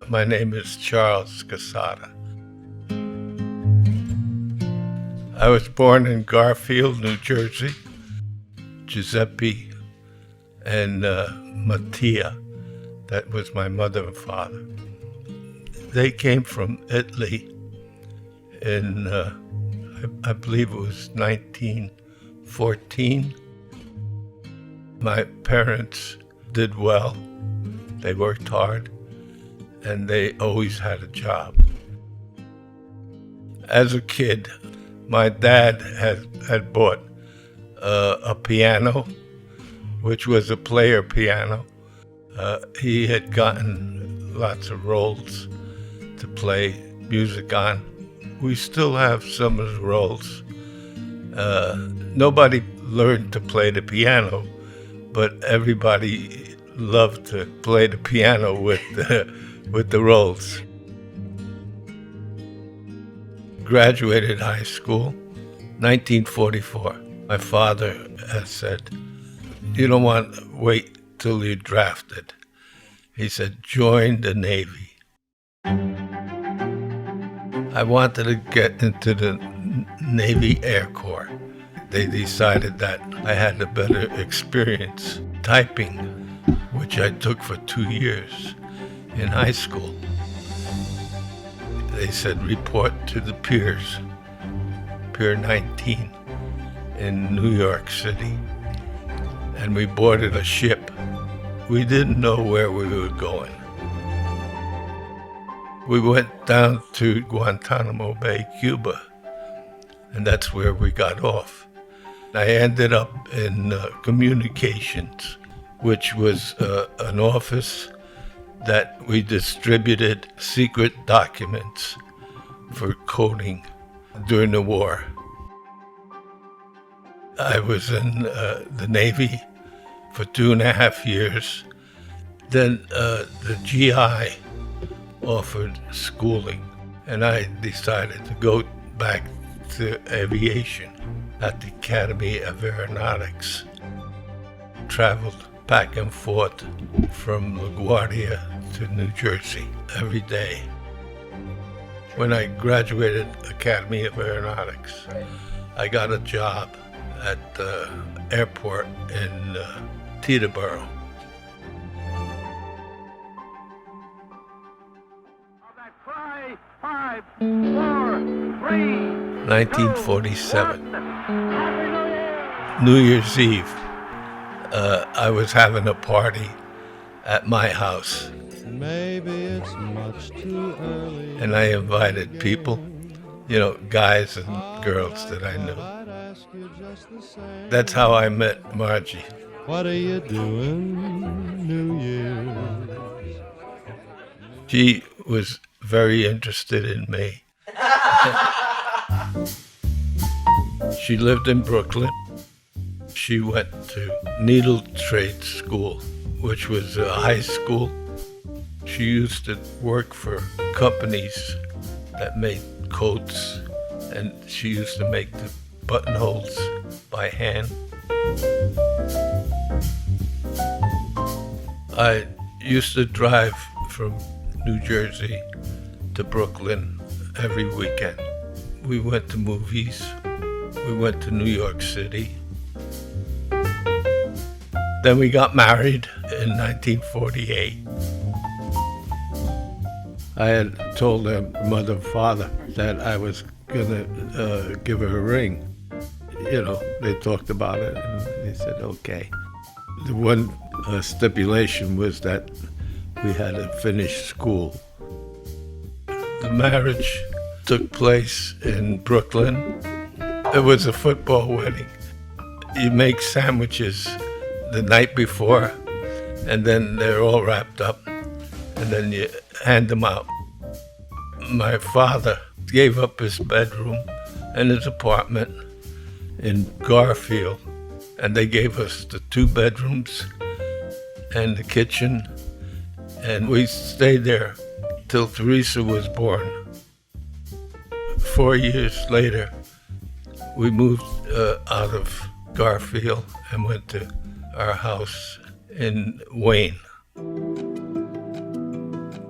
My name is Charles Cassata. I was born in Garfield, New Jersey. Giuseppe and Mattia, that was my mother and father. They came from Italy in, I believe it was 1914. My parents did well. They worked hard, and they always had a job. As a kid, my dad had bought a piano, which was a player piano. He had gotten lots of rolls to play music on. We still have some of the rolls. Nobody learned to play the piano, but everybody loved to play the piano with the rolls. Graduated high school, 1944. My father has said, "You don't want to wait till you're drafted." He said, "Join the Navy." I wanted to get into the Navy Air Corps. They decided that I had a better experience typing, which I took for 2 years in high school. They said, report to the piers, Pier 19 in New York City. And we boarded a ship. We didn't know where we were going. We went down to Guantanamo Bay, Cuba, and that's where we got off. I ended up in communications, which was an office that we distributed secret documents for coding during the war. I was in the Navy for 2.5 years. Then the GI offered schooling, and I decided to go back to aviation at the Academy of Aeronautics. Traveled back and forth from LaGuardia to New Jersey every day. When I graduated Academy of Aeronautics, I got a job at the airport in Teterboro. 1947. New Year's Eve. I was having a party at my house. Maybe it's much too early. And I invited people, guys and girls that I knew. That's how I met Margie. What are you doing, New Year's? She was very interested in me. She lived in Brooklyn. She went to Needle Trade School, which was a high school. She used to work for companies that made coats, and she used to make the buttonholes by hand. I used to drive from New Jersey to Brooklyn every weekend. We went to movies. We went to New York City. Then we got married in 1948. I had told her mother and father that I was gonna give her a ring. They talked about it and they said, okay. The one stipulation was that we had to finish school. The marriage took place in Brooklyn. It was a football wedding. You make sandwiches the night before, and then they're all wrapped up, and then you hand them out. My father gave up his bedroom and his apartment in Garfield, and they gave us the 2 bedrooms and the kitchen, and we stayed there till Teresa was born. 4 years later, we moved out of Garfield and went to our house in Wayne.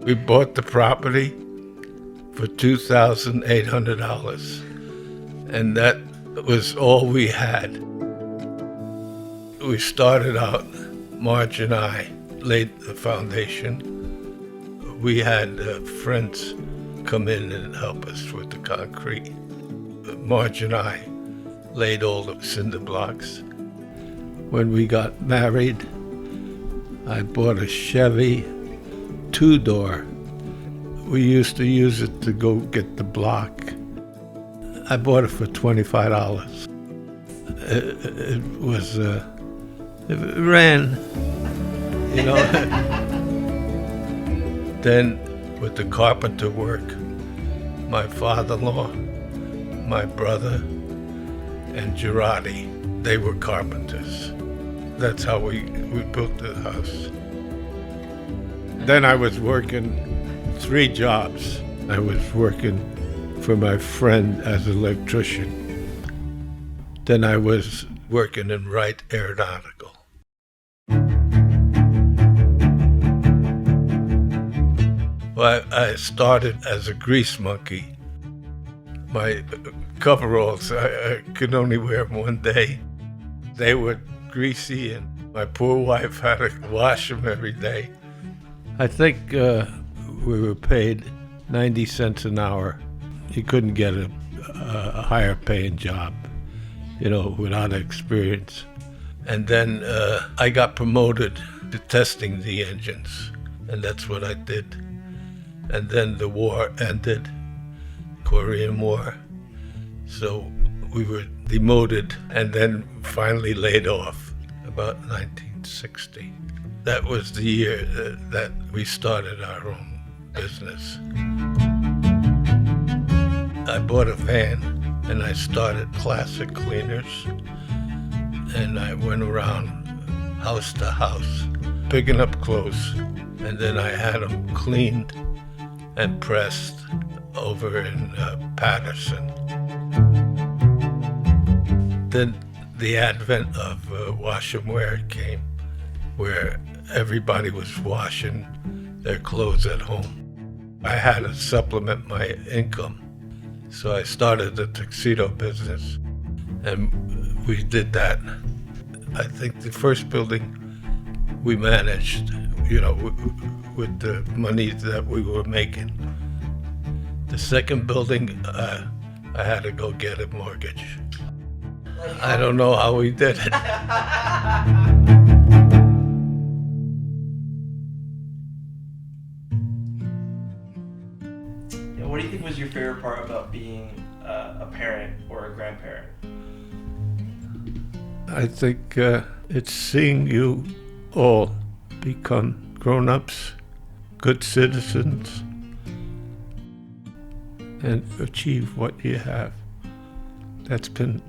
We bought the property for $2,800, and that was all we had. We started out, Marge and I laid the foundation. We had friends come in and help us with the concrete. Marge and I laid all the cinder blocks. When we got married, I bought a Chevy two-door. We used to use it to go get the block. I bought it for $25. It ran, you know. Then with the carpenter work, my father-in-law, my brother, and Girardi, they were carpenters. That's how we built the house. Then I was working 3 jobs. I was working for my friend as an electrician. Then I was working in Wright Aeronautical. Well, I started as a grease monkey. My coveralls, I could only wear them one day. They were greasy, and my poor wife had to wash them every day. I think we were paid 90 cents an hour. You couldn't get a higher paying job, you know, without experience. And then I got promoted to testing the engines, and that's what I did. And then the war ended, Korean War. So we were demoted and then finally laid off about 1960. That was the year that we started our own business. I bought a van and I started Classic Cleaners, and I went around house to house picking up clothes, and then I had them cleaned and pressed over in Patterson. Then the advent of wash and wear came, where everybody was washing their clothes at home. I had to supplement my income, so I started the tuxedo business, and we did that. I think the first building we managed, you know, with the money that we were making. The second building, I had to go get a mortgage. I don't know how we did it. What do you think was your favorite part about being a parent or a grandparent? I think it's seeing you all become grown-ups, good citizens, and achieve what you have. That's been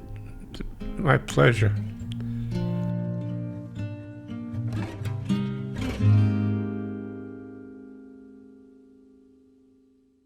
my pleasure.